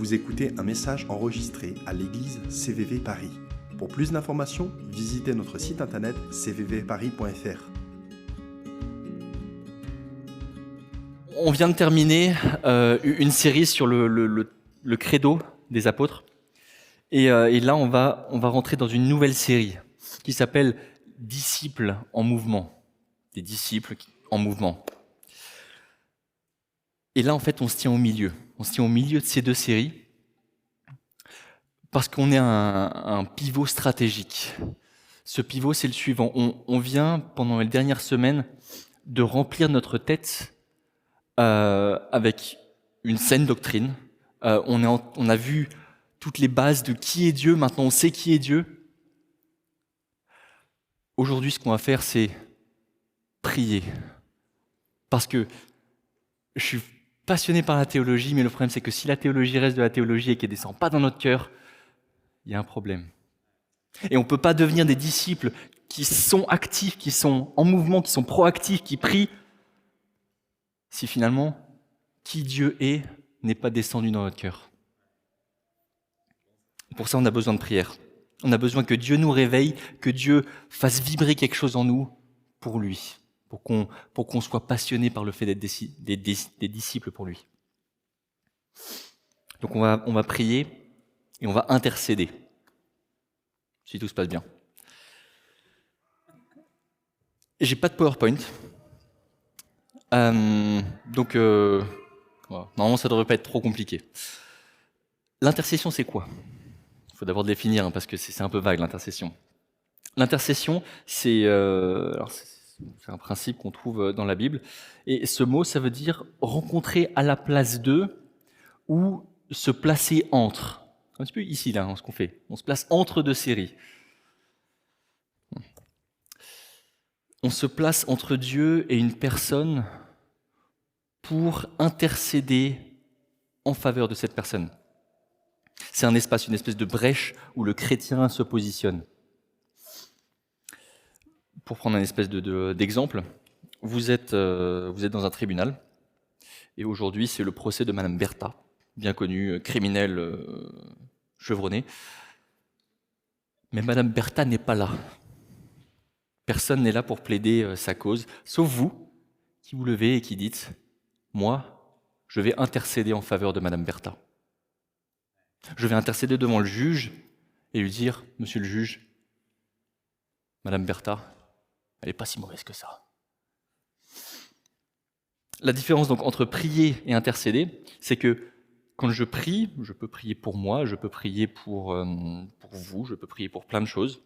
Vous écoutez un message enregistré à l'église CVV Paris. Pour plus d'informations, visitez notre site internet cvvparis.fr. On vient de terminer une série sur le credo des apôtres. Et là, on va rentrer dans une nouvelle série qui s'appelle « Disciples en mouvement ». Des disciples en mouvement. Et là, en fait, on se tient au milieu. On se tient au milieu de ces deux séries parce qu'on est un pivot stratégique. Ce pivot, c'est le suivant. On vient, pendant les dernières semaines, de remplir notre tête avec une saine doctrine. On a vu toutes les bases de qui est Dieu. Maintenant, on sait qui est Dieu. Aujourd'hui, ce qu'on va faire, c'est prier. Parce que je suis passionné par la théologie, mais le problème, c'est que si la théologie reste de la théologie et qu'elle ne descend pas dans notre cœur, il y a un problème. Et on ne peut pas devenir des disciples qui sont actifs, qui sont en mouvement, qui sont proactifs, qui prient, si finalement, qui Dieu est, n'est pas descendu dans notre cœur. Pour ça, on a besoin de prière. On a besoin que Dieu nous réveille, que Dieu fasse vibrer quelque chose en nous pour lui, pour qu'on soit passionné par le fait d'être des disciples pour lui. Donc on va prier et on va intercéder, si tout se passe bien. J'ai pas de PowerPoint, donc voilà. Normalement ça devrait pas être trop compliqué. L'intercession, c'est quoi ? Il faut d'abord définir, parce que c'est un peu vague, l'intercession. L'intercession, c'est un principe qu'on trouve dans la Bible. Et ce mot, ça veut dire rencontrer à la place d'eux ou se placer entre. Un petit peu ici, là, ce qu'on fait. On se place entre deux séries. On se place entre Dieu et une personne pour intercéder en faveur de cette personne. C'est un espace, une espèce de brèche où le chrétien se positionne. Pour prendre un espèce d'exemple, vous êtes dans un tribunal, et aujourd'hui c'est le procès de Madame Bertha, bien connue, criminelle chevronnée. Mais Madame Bertha n'est pas là. Personne n'est là pour plaider sa cause, sauf vous, qui vous levez et qui dites « Moi, je vais intercéder en faveur de Madame Bertha. Je vais intercéder devant le juge et lui dire « Monsieur le juge, Madame Bertha, elle n'est pas si mauvaise que ça. » La différence donc entre prier et intercéder, c'est que quand je prie, je peux prier pour moi, je peux prier pour vous, je peux prier pour plein de choses.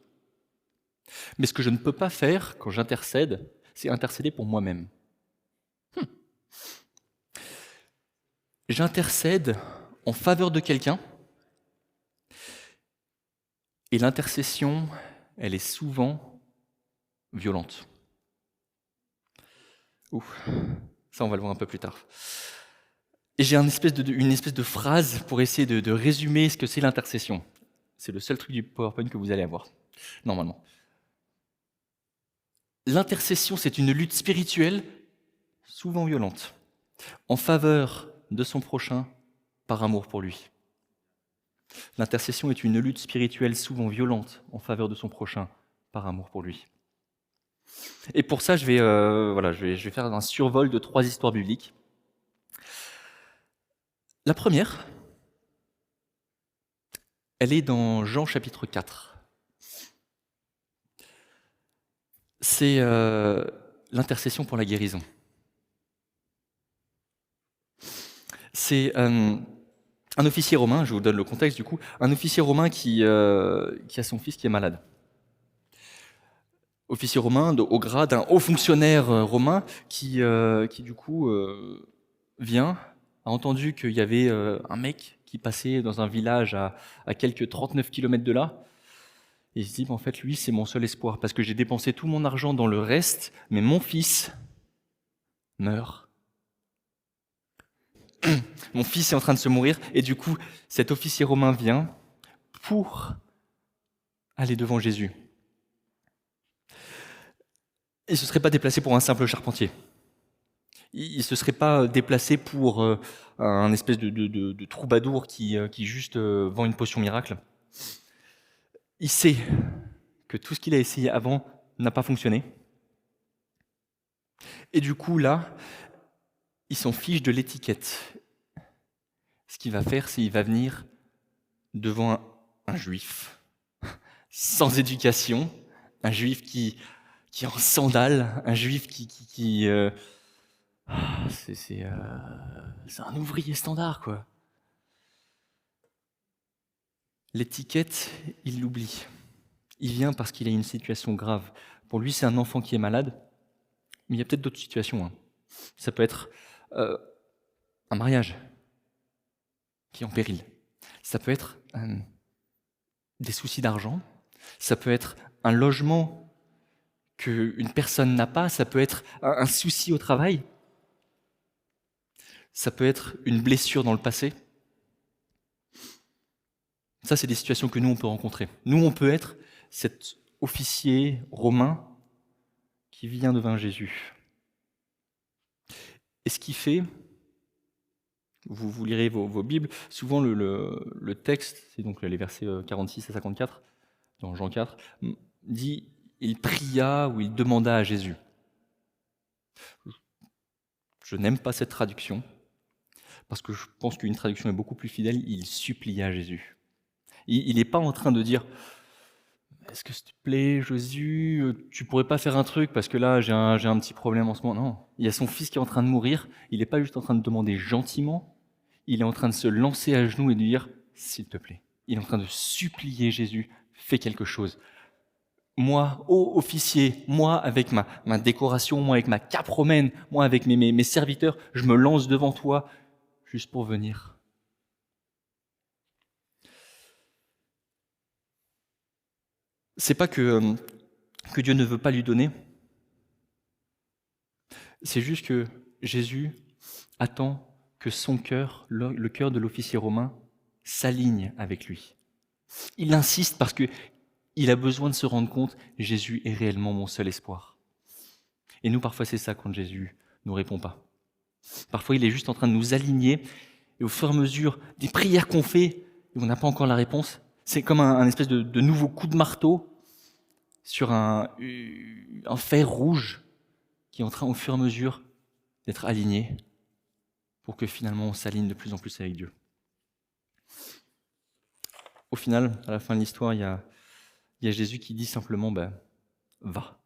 Mais ce que je ne peux pas faire quand j'intercède, c'est intercéder pour moi-même. J'intercède en faveur de quelqu'un, et l'intercession, elle est souvent violente. Ça, on va le voir un peu plus tard. Et j'ai une espèce de phrase pour essayer de résumer ce que c'est l'intercession. C'est le seul truc du PowerPoint que vous allez avoir, normalement. L'intercession, c'est une lutte spirituelle, souvent violente, en faveur de son prochain par amour pour lui. L'intercession est une lutte spirituelle souvent violente en faveur de son prochain par amour pour lui. Et pour ça, je vais faire un survol de 3 histoires bibliques. La première, elle est dans Jean chapitre 4. C'est l'intercession pour la guérison. C'est un officier romain, je vous donne le contexte du coup, un officier romain qui a son fils qui est malade. Officier romain au grade d'un haut fonctionnaire romain qui du coup vient, a entendu qu'il y avait un mec qui passait dans un village à quelques 39 km de là, et il se dit, en fait, lui, c'est mon seul espoir, parce que j'ai dépensé tout mon argent dans le reste, mais mon fils meurt. Mon fils est en train de se mourir, et du coup, cet officier romain vient pour aller devant Jésus. Il ne se serait pas déplacé pour un simple charpentier. il se serait pas déplacé pour un espèce de troubadour qui juste vend une potion miracle. Il sait que tout ce qu'il a essayé avant n'a pas fonctionné. Et du coup, là, il s'en fiche de l'étiquette. Ce qu'il va faire, c'est qu'il va venir devant un juif sans éducation, un juif qui est en sandales, un juif c'est un ouvrier standard, quoi. L'étiquette, il l'oublie. Il vient parce qu'il a une situation grave. Pour lui, c'est un enfant qui est malade, mais il y a peut-être d'autres situations. Hein. Ça peut être un mariage qui est en péril. Ça peut être des soucis d'argent. Ça peut être un logement qu'une personne n'a pas. Ça peut être un souci au travail. Ça peut être une blessure dans le passé. Ça, c'est des situations que nous, on peut rencontrer. Nous, on peut être cet officier romain qui vient devant Jésus. Et ce qu'il fait, vous lirez vos Bibles, souvent le texte, c'est donc les versets 46 à 54, dans Jean 4, dit « il pria » ou « il demanda à Jésus ». Je n'aime pas cette traduction, parce que je pense qu'une traduction est beaucoup plus fidèle, « il supplia Jésus ». Il n'est pas en train de dire « est-ce que s'il te plaît, Jésus, tu pourrais pas faire un truc parce que là, j'ai un petit problème en ce moment ». Non, il y a son fils qui est en train de mourir, il n'est pas juste en train de demander gentiment, il est en train de se lancer à genoux et de dire « s'il te plaît ». Il est en train de supplier Jésus, fais quelque chose. Moi, ô officier, moi avec ma décoration, moi avec ma cape romaine, moi avec mes serviteurs, je me lance devant toi juste pour venir. C'est pas que Dieu ne veut pas lui donner, c'est juste que Jésus attend que son cœur, le cœur de l'officier romain, s'aligne avec lui. Il insiste parce qu'il a besoin de se rendre compte, Jésus est réellement mon seul espoir. Et nous, parfois, c'est ça quand Jésus ne nous répond pas. Parfois, il est juste en train de nous aligner, et au fur et à mesure des prières qu'on fait, et on n'a pas encore la réponse, c'est comme un espèce de nouveau coup de marteau sur un fer rouge qui est en train, au fur et à mesure, d'être aligné pour que finalement on s'aligne de plus en plus avec Dieu. Au final, à la fin de l'histoire, il y a Jésus qui dit simplement va.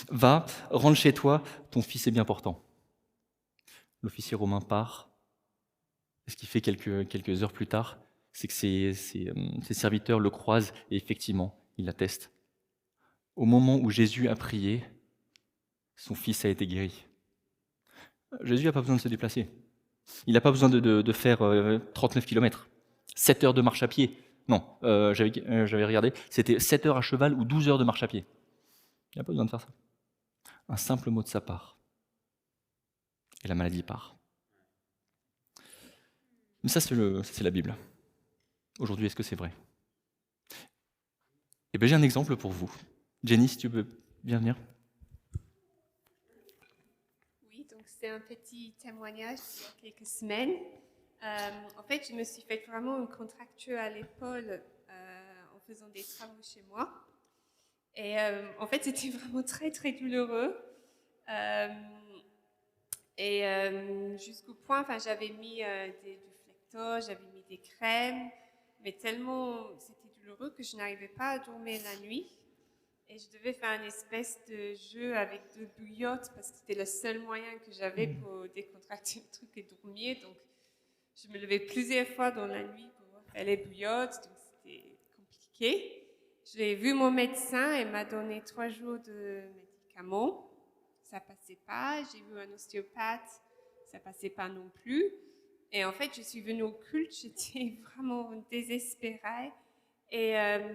Va, rentre chez toi, ton fils est bien portant. L'officier romain part. Et ce qu'il fait quelques heures plus tard, c'est que ses serviteurs le croisent et effectivement, ils l'attestent. Au moment où Jésus a prié, son fils a été guéri. Jésus n'a pas besoin de se déplacer. Il n'a pas besoin de faire 39 km, 7 heures de marche à pied. Non, j'avais regardé, c'était 7 heures à cheval ou 12 heures de marche à pied. Il n'a pas besoin de faire ça. Un simple mot de sa part. Et la maladie part. Mais ça, c'est la Bible. Aujourd'hui, est-ce que c'est vrai ? Eh bien, j'ai un exemple pour vous. Jenny, si tu veux bien venir. Oui, donc c'est un petit témoignage il y a quelques semaines. En fait, je me suis fait vraiment une contracture à l'épaule en faisant des travaux chez moi. Et en fait, c'était vraiment très, très douloureux. Jusqu'au point, j'avais mis du Flector, j'avais mis des crèmes, mais tellement c'était douloureux que je n'arrivais pas à dormir la nuit. Et je devais faire une espèce de jeu avec 2 bouillottes parce que c'était le seul moyen que j'avais pour décontracter le truc et dormir. Donc, je me levais plusieurs fois dans la nuit pour faire les bouillottes, donc c'était compliqué. J'ai vu mon médecin et m'a donné 3 jours de médicaments. Ça passait pas. J'ai vu un ostéopathe, ça passait pas non plus. Et en fait, je suis venue au culte, j'étais vraiment désespérée. Et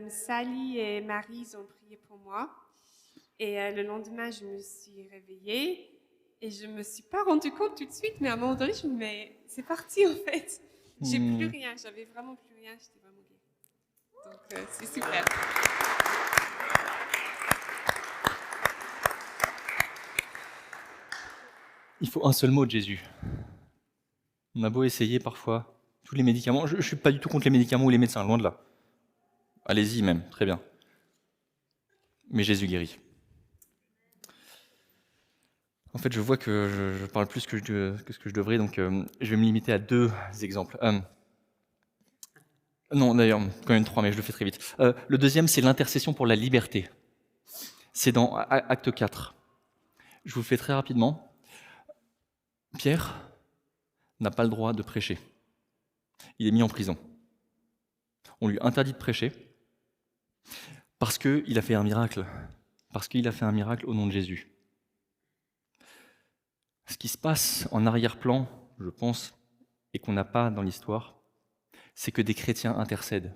Sally et Marie, ils ont prié pour moi. Et le lendemain, je me suis réveillée et je me suis pas rendu compte tout de suite, mais à un moment donné, je me dis, mais c'est parti en fait. J'ai plus rien, j'avais vraiment plus rien, j'étais vraiment guérie. Donc c'est super. Il faut un seul mot de Jésus. On a beau essayer parfois tous les médicaments. Je ne suis pas du tout contre les médicaments ou les médecins, loin de là. Allez-y même, très bien. Mais Jésus guérit. En fait, je vois que je parle plus que ce que je devrais, donc je vais me limiter à 2 exemples. Non, d'ailleurs, quand même 3, mais je le fais très vite. Le deuxième, c'est l'intercession pour la liberté. C'est dans Acte 4. Je vous le fais très rapidement. Pierre n'a pas le droit de prêcher. Il est mis en prison. On lui interdit de prêcher parce qu'il a fait un miracle. Parce qu'il a fait un miracle au nom de Jésus. Ce qui se passe en arrière-plan, je pense, et qu'on n'a pas dans l'histoire, c'est que des chrétiens intercèdent.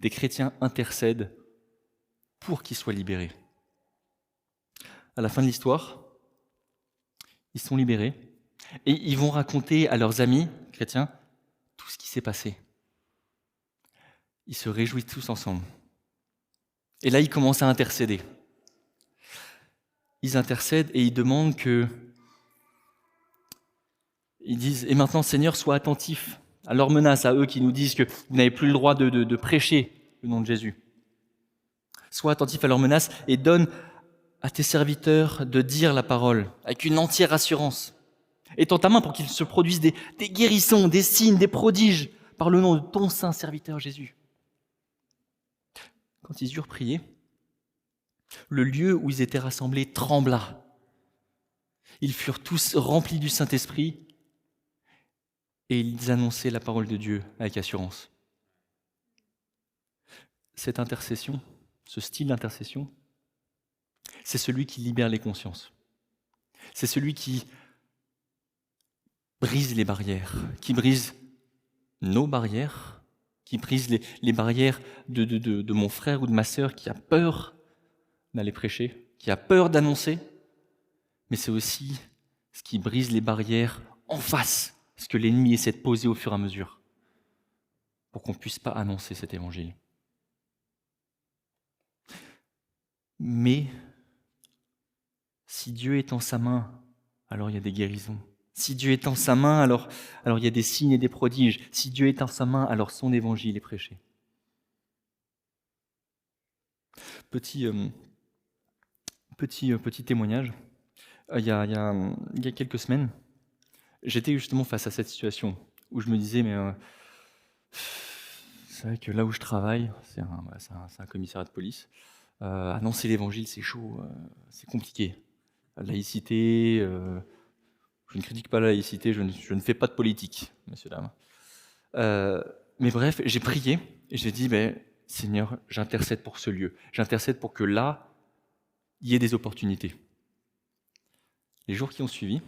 Des chrétiens intercèdent pour qu'ils soient libérés. À la fin de l'histoire, ils sont libérés et ils vont raconter à leurs amis chrétiens tout ce qui s'est passé. Ils se réjouissent tous ensemble. Et là, ils commencent à intercéder. Ils intercèdent et ils demandent que... Ils disent, et maintenant, Seigneur, sois attentif à leurs menaces, à eux qui nous disent que vous n'avez plus le droit de prêcher le nom de Jésus. Sois attentif à leurs menaces et donne à tes serviteurs de dire la parole avec une entière assurance. Étends ta main pour qu'il se produise des guérissons, des signes, des prodiges par le nom de ton saint serviteur Jésus. Quand ils eurent prié, le lieu où ils étaient rassemblés trembla. Ils furent tous remplis du Saint-Esprit et ils annonçaient la parole de Dieu avec assurance. Cette intercession, ce style d'intercession, c'est celui qui libère les consciences. C'est celui qui brise les barrières, qui brise nos barrières, qui brise les barrières de mon frère ou de ma sœur qui a peur d'aller prêcher, qui a peur d'annoncer, mais c'est aussi ce qui brise les barrières en face, ce que l'ennemi essaie de poser au fur et à mesure, pour qu'on ne puisse pas annoncer cet évangile. Mais si Dieu est en sa main, alors il y a des guérisons. Si Dieu est en sa main, alors il y a des signes et des prodiges. Si Dieu est en sa main, alors son évangile est prêché. Petit témoignage. Il y a quelques semaines, j'étais justement face à cette situation où je me disais, mais c'est vrai que là où je travaille, c'est un commissariat de police. Annoncer l'évangile, c'est chaud, c'est compliqué. La laïcité, je ne critique pas la laïcité, je ne fais pas de politique, messieurs, dames. Mais bref, j'ai prié et j'ai dit, Seigneur, j'intercède pour ce lieu. J'intercède pour que là, il y ait des opportunités. Les jours qui ont suivi,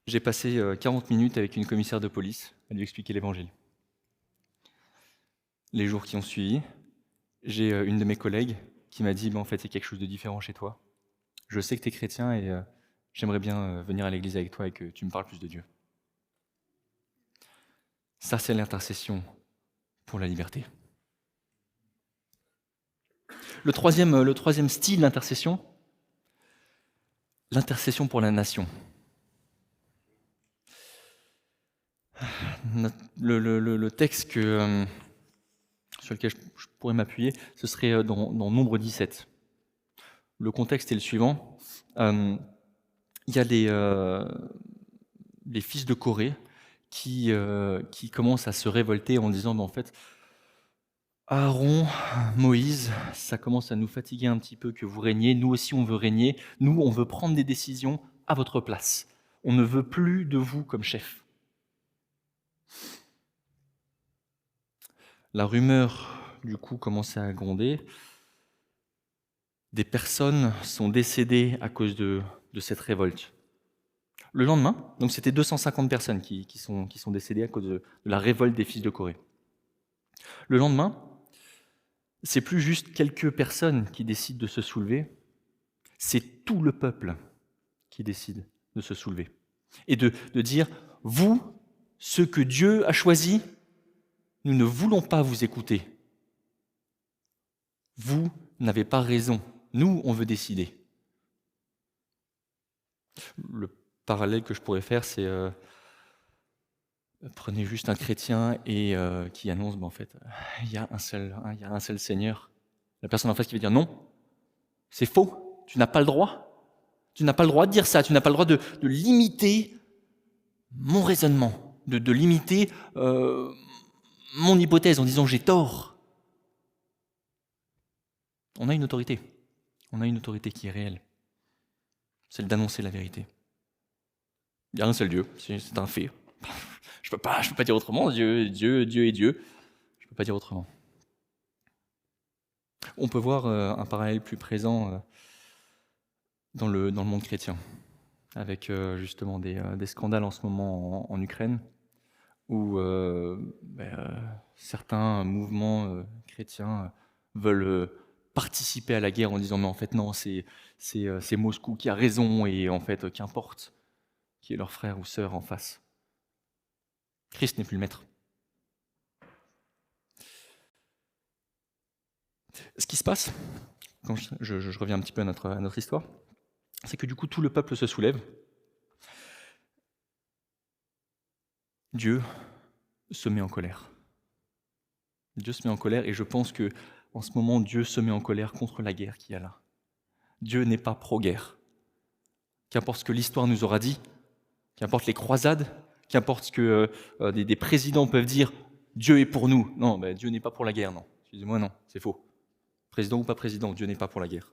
j'ai passé 40 minutes avec une commissaire de police à lui expliquer l'évangile. Les jours qui ont suivi, j'ai une de mes collègues qui m'a dit, en fait, il y a quelque chose de différent chez toi. Je sais que tu es chrétien et j'aimerais bien venir à l'église avec toi et que tu me parles plus de Dieu. Ça, c'est l'intercession pour la liberté. Le troisième style d'intercession, l'intercession pour la nation. Le texte sur lequel je pourrais m'appuyer, ce serait dans Nombre 17. Le contexte est le suivant. Il y a les fils de Corée qui commencent à se révolter en disant, en fait, Aaron, Moïse, ça commence à nous fatiguer un petit peu que vous régniez. Nous aussi, on veut régner. Nous, on veut prendre des décisions à votre place. On ne veut plus de vous comme chef. La rumeur, du coup, commençait à gronder. Des personnes sont décédées à cause de cette révolte. Le lendemain, donc c'était 250 personnes qui sont décédées à cause de la révolte des fils de Corée. Le lendemain, c'est plus juste quelques personnes qui décident de se soulever, c'est tout le peuple qui décide de se soulever. Et de dire, vous, ceux que Dieu a choisis, nous ne voulons pas vous écouter. Vous n'avez pas raison. Nous, on veut décider. Le parallèle que je pourrais faire, c'est prenez juste un chrétien et qui annonce, en fait, il y a un seul Seigneur. La personne en face qui va dire non, c'est faux, tu n'as pas le droit. Tu n'as pas le droit de dire ça, tu n'as pas le droit de limiter mon raisonnement, de limiter mon hypothèse en disant j'ai tort. On a une autorité qui est réelle, celle d'annoncer la vérité. Il y a un seul Dieu, c'est un fait. Je peux pas dire autrement, Dieu est Dieu. Je peux pas dire autrement. On peut voir un parallèle plus présent dans le monde chrétien, avec justement des scandales en ce moment en Ukraine, où certains mouvements chrétiens veulent participer à la guerre en disant mais en fait non, c'est Moscou qui a raison et en fait qu'importe qui est leur frère ou sœur en face. Christ n'est plus le maître. Ce qui se passe, quand je reviens un petit peu à notre histoire, c'est que du coup tout le peuple se soulève. Dieu se met en colère. Dieu se met en colère et je pense que en ce moment Dieu se met en colère contre la guerre qu'il y a là. Dieu n'est pas pro-guerre. Qu'importe ce que l'histoire nous aura dit, qu'importe les croisades, qu'importe ce que des présidents peuvent dire, Dieu est pour nous. Non, Dieu n'est pas pour la guerre, non. Excusez-moi, non, c'est faux. Président ou pas président, Dieu n'est pas pour la guerre.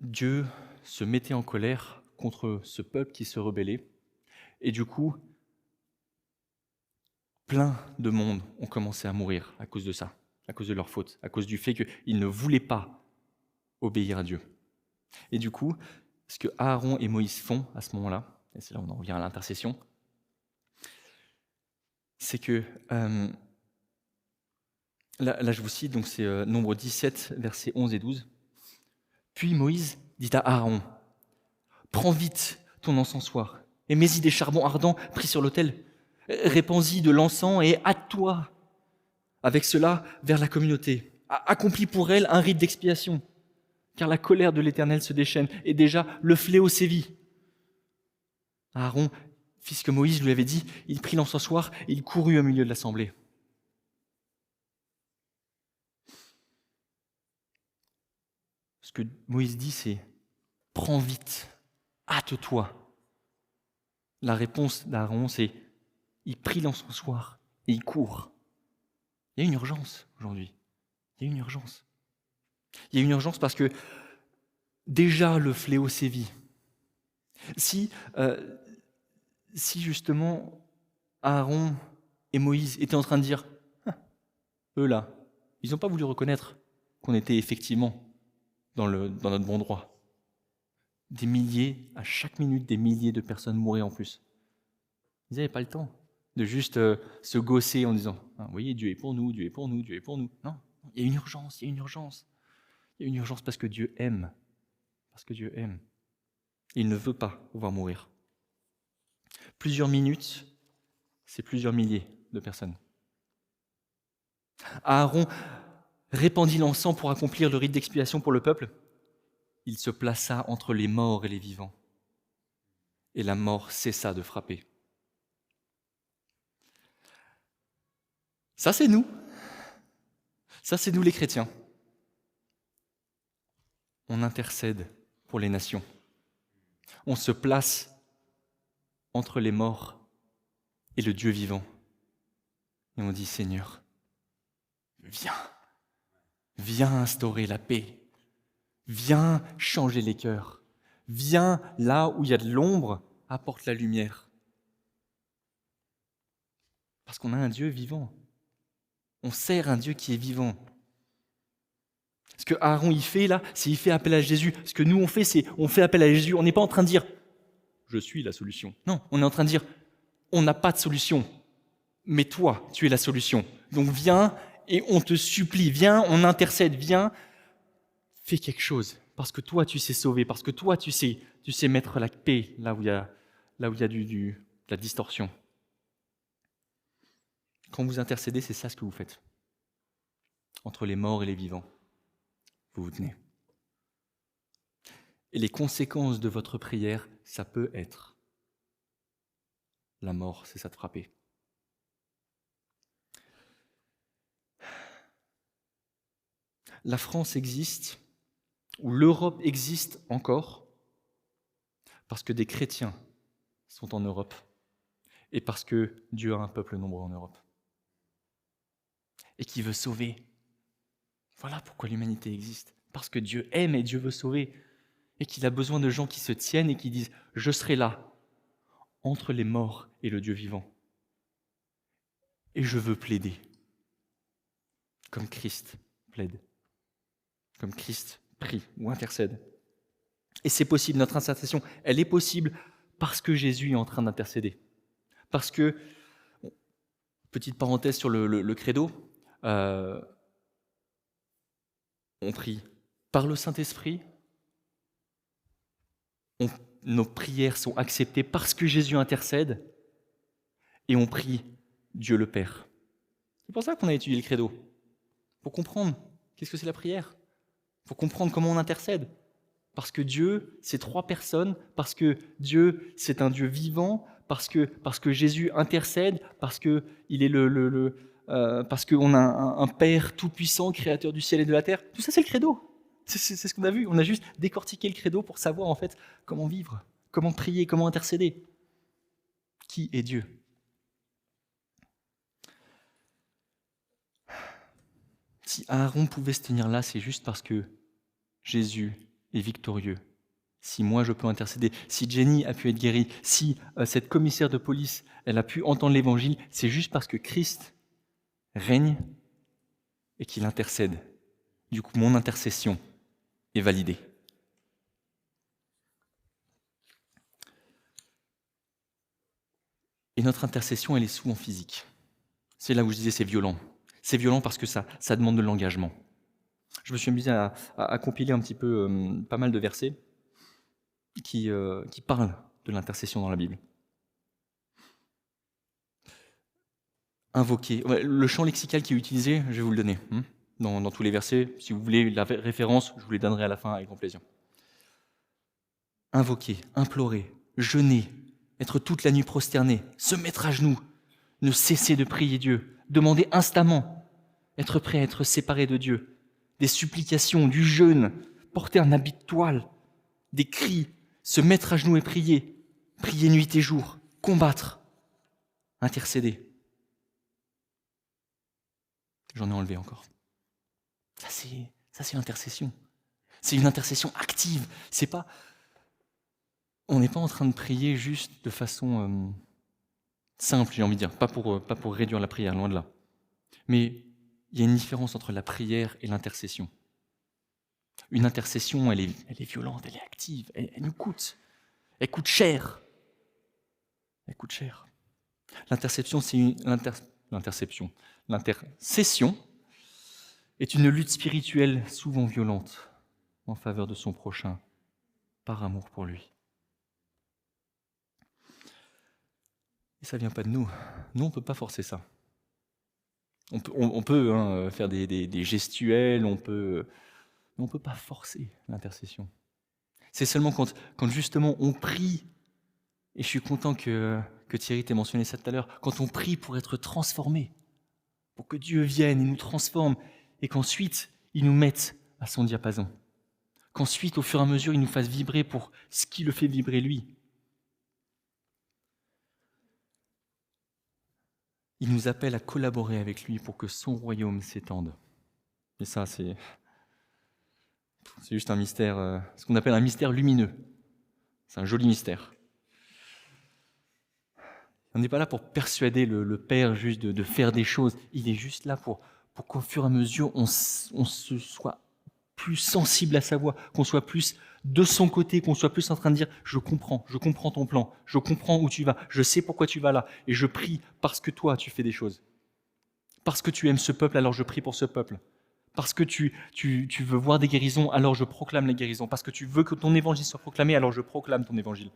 Dieu se mettait en colère contre ce peuple qui se rebellait, et du coup, plein de monde ont commencé à mourir à cause de ça, à cause de leur faute, à cause du fait qu'ils ne voulaient pas obéir à Dieu. Et du coup, ce que Aaron et Moïse font à ce moment-là, et c'est là où on en revient à l'intercession, c'est que, là je vous cite, donc c'est Nombre 17, versets 11 et 12. Puis Moïse dit à Aaron, « Prends vite ton encensoir et mets-y des charbons ardents pris sur l'autel. Répands-y de l'encens et hâte-toi avec cela vers la communauté. Accomplis pour elle un rite d'expiation, car la colère de l'Éternel se déchaîne et déjà le fléau sévit. » Aaron, fit ce que Moïse lui avait dit, il prit l'encensoir et il courut au milieu de l'assemblée. Ce que Moïse dit, c'est « Prends vite, hâte-toi ». La réponse d'Aaron, c'est « Il prit l'encensoir et il court ». Il y a une urgence aujourd'hui. Il y a une urgence. Il y a une urgence parce que déjà le fléau sévit. Si justement Aaron et Moïse étaient en train de dire « Eux là, ils n'ont pas voulu reconnaître qu'on était effectivement dans notre bon droit. » Des milliers, à chaque minute, des milliers de personnes mouraient en plus. Ils n'avaient pas le temps de juste se gausser en disant « Vous voyez, Dieu est pour nous, Dieu est pour nous, Dieu est pour nous. » Non, il y a une urgence, il y a une urgence. Il y a une urgence parce que Dieu aime. Parce que Dieu aime. Il ne veut pas voir mourir. Plusieurs minutes, c'est plusieurs milliers de personnes. Aaron répandit l'encens pour accomplir le rite d'expiation pour le peuple. Il se plaça entre les morts et les vivants. Et la mort cessa de frapper. Ça, c'est nous. Ça, c'est nous les chrétiens. On intercède pour les nations. On se place entre les morts et le Dieu vivant. Et on dit, Seigneur, viens instaurer la paix. Viens changer les cœurs. Viens là où il y a de l'ombre, apporte la lumière. Parce qu'on a un Dieu vivant. On sert un Dieu qui est vivant. Ce que Aaron il fait là, c'est il fait appel à Jésus. Ce que nous on fait, c'est on fait appel à Jésus. On n'est pas en train de dire je suis la solution. Non, on est en train de dire on n'a pas de solution, mais toi, tu es la solution. Donc viens et on te supplie, viens, on intercède, viens, fais quelque chose. Parce que toi, tu sais sauver, parce que toi, tu sais mettre la paix là où il y a de la distorsion. Quand vous intercédez, c'est ça ce que vous faites. Entre les morts et les vivants, vous vous tenez. Et les conséquences de votre prière, ça peut être la mort, c'est ça de frapper. La France existe, ou l'Europe existe encore, parce que des chrétiens sont en Europe, et parce que Dieu a un peuple nombreux en Europe, et qui veut sauver. Voilà pourquoi l'humanité existe, parce que Dieu aime et Dieu veut sauver, et qu'il a besoin de gens qui se tiennent et qui disent « Je serai là, entre les morts et le Dieu vivant, et je veux plaider, comme Christ plaide, comme Christ prie ou intercède. » Et c'est possible, notre intercession, elle est possible parce que Jésus est en train d'intercéder. Parce que, petite parenthèse sur le credo, on prie par le Saint-Esprit, nos prières sont acceptées parce que Jésus intercède, et on prie Dieu le Père. C'est pour ça qu'on a étudié le credo, pour comprendre qu'est-ce que c'est la prière, pour comprendre comment on intercède. Parce que Dieu, c'est trois personnes, parce que Dieu, c'est un Dieu vivant, parce que Jésus intercède, parce que il est parce qu'on a un Père tout-puissant, créateur du ciel et de la terre. Tout ça, c'est le credo. C'est ce qu'on a vu. On a juste décortiqué le credo pour savoir en fait comment vivre, comment prier, comment intercéder. Qui est Dieu ? Si Aaron pouvait se tenir là, c'est juste parce que Jésus est victorieux. Si moi je peux intercéder, si Jenny a pu être guérie, si cette commissaire de police elle a pu entendre l'évangile, c'est juste parce que Christ règne et qu'il intercède. Du coup, mon intercession est validée. Et notre intercession, elle est souvent physique. C'est là où je disais c'est violent. C'est violent parce que ça demande de l'engagement. Je me suis amusé à compiler un petit peu pas mal de versets qui parlent de l'intercession dans la Bible. Invoquer. Le champ lexical qui est utilisé, je vais vous le donner dans tous les versets. Si vous voulez la référence, je vous les donnerai à la fin avec grand plaisir. Invoquer, implorer, jeûner, être toute la nuit prosterné, se mettre à genoux, ne cesser de prier Dieu, demander instamment, être prêt à être séparé de Dieu, des supplications, du jeûne, porter un habit de toile, des cris, se mettre à genoux et prier, prier nuit et jour, combattre, intercéder. J'en ai enlevé encore. Ça c'est l'intercession. C'est une intercession active. On n'est pas en train de prier juste de façon simple, j'ai envie de dire, pas pour réduire la prière, loin de là. Mais il y a une différence entre la prière et l'intercession. Une intercession, elle est violente, elle est active, elle nous coûte. Elle coûte cher. Elle coûte cher. L'intercession est une lutte spirituelle souvent violente en faveur de son prochain, par amour pour lui. Et ça ne vient pas de nous. Nous, on ne peut pas forcer ça. On peut faire des gestuels, on peut pas forcer l'intercession. C'est seulement quand justement on prie, et je suis content que Thierry t'ait mentionné ça tout à l'heure, quand on prie pour être transformé, pour que Dieu vienne et nous transforme, et qu'ensuite il nous mette à son diapason, qu'ensuite au fur et à mesure il nous fasse vibrer pour ce qui le fait vibrer lui. Il nous appelle à collaborer avec lui pour que son royaume s'étende. Et ça, c'est juste un mystère, ce qu'on appelle un mystère lumineux. C'est un joli mystère. On n'est pas là pour persuader le Père juste de faire des choses. Il est juste là pour qu'au fur et à mesure, on se soit plus sensible à sa voix, qu'on soit plus de son côté, qu'on soit plus en train de dire « je comprends ton plan, je comprends où tu vas, je sais pourquoi tu vas là, et je prie parce que toi, tu fais des choses. Parce que tu aimes ce peuple, alors je prie pour ce peuple. Parce que tu veux voir des guérisons, alors je proclame les guérisons. Parce que tu veux que ton évangile soit proclamé, alors je proclame ton évangile. »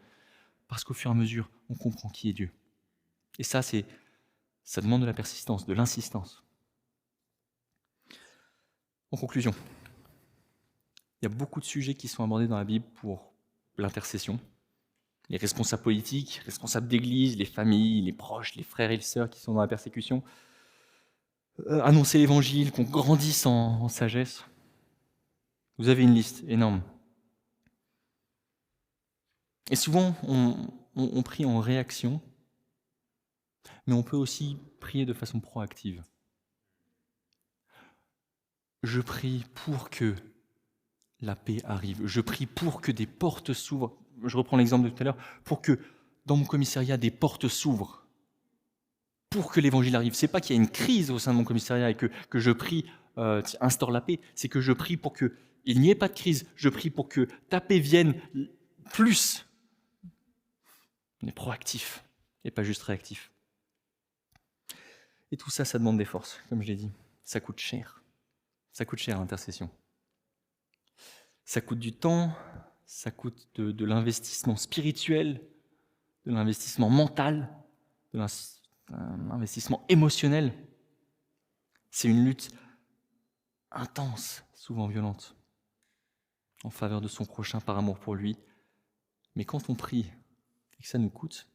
Parce qu'au fur et à mesure, on comprend qui est Dieu. Et ça demande de la persistance, de l'insistance. En conclusion, Il y a beaucoup de sujets qui sont abordés dans la Bible pour l'intercession. Les responsables politiques, responsables d'église, les familles, les proches, les frères et les sœurs qui sont dans la persécution. Annoncer l'évangile, qu'on grandisse en sagesse. Vous avez une liste énorme. Et souvent, on prie en réaction, mais on peut aussi prier de façon proactive. Je prie pour que la paix arrive. Je prie pour que des portes s'ouvrent. Je reprends l'exemple de tout à l'heure. Pour que dans mon commissariat, des portes s'ouvrent. Pour que l'évangile arrive. C'est pas qu'il y a une crise au sein de mon commissariat et que je prie, instaure la paix. C'est que je prie pour qu'il n'y ait pas de crise. Je prie pour que ta paix vienne plus. On est proactif et pas juste réactif. Et tout ça, ça demande des forces, comme je l'ai dit. Ça coûte cher. Ça coûte cher l'intercession. Ça coûte du temps, ça coûte de l'investissement spirituel, de l'investissement mental, de l'investissement émotionnel. C'est une lutte intense, souvent violente, en faveur de son prochain par amour pour lui. Mais quand on prie et que ça nous coûte,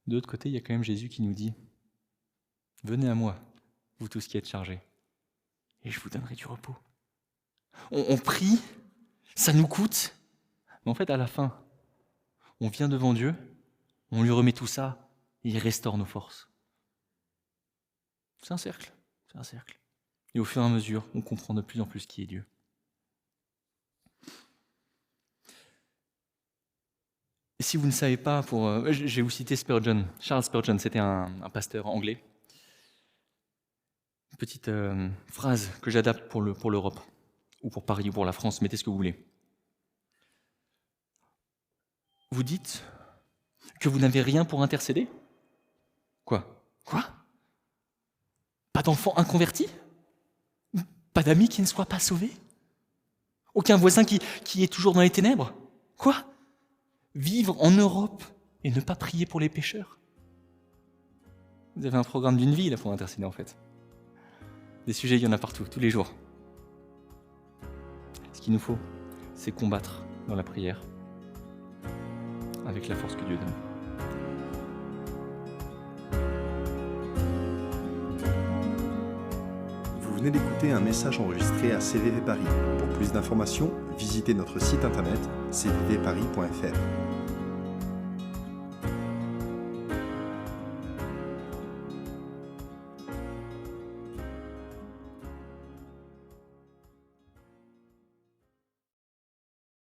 de l'autre côté, il y a quand même Jésus qui nous dit « Venez à moi, vous tous qui êtes chargés, et je vous donnerai du repos. » On prie, ça nous coûte, mais en fait, à la fin, on vient devant Dieu, on lui remet tout ça, et il restaure nos forces. C'est un cercle. Et au fur et à mesure, on comprend de plus en plus qui est Dieu. Et si vous ne savez pas, je vais vous citer Spurgeon. Charles Spurgeon, c'était un pasteur anglais. Une petite phrase que j'adapte pour l'Europe, ou pour Paris, ou pour la France, mettez ce que vous voulez. Vous dites que vous n'avez rien pour intercéder ? Quoi ? Pas d'enfants inconvertis ? Pas d'amis qui ne soient pas sauvés ? Aucun voisin qui est toujours dans les ténèbres ? Quoi ? Vivre en Europe et ne pas prier pour les pécheurs ? Vous avez un programme d'une vie là pour intercéder en fait. Des sujets, il y en a partout, tous les jours. Ce qu'il nous faut, c'est combattre dans la prière avec la force que Dieu donne. Vous venez d'écouter un message enregistré à CVV Paris. Pour plus d'informations, visitez notre site internet cvvparis.fr.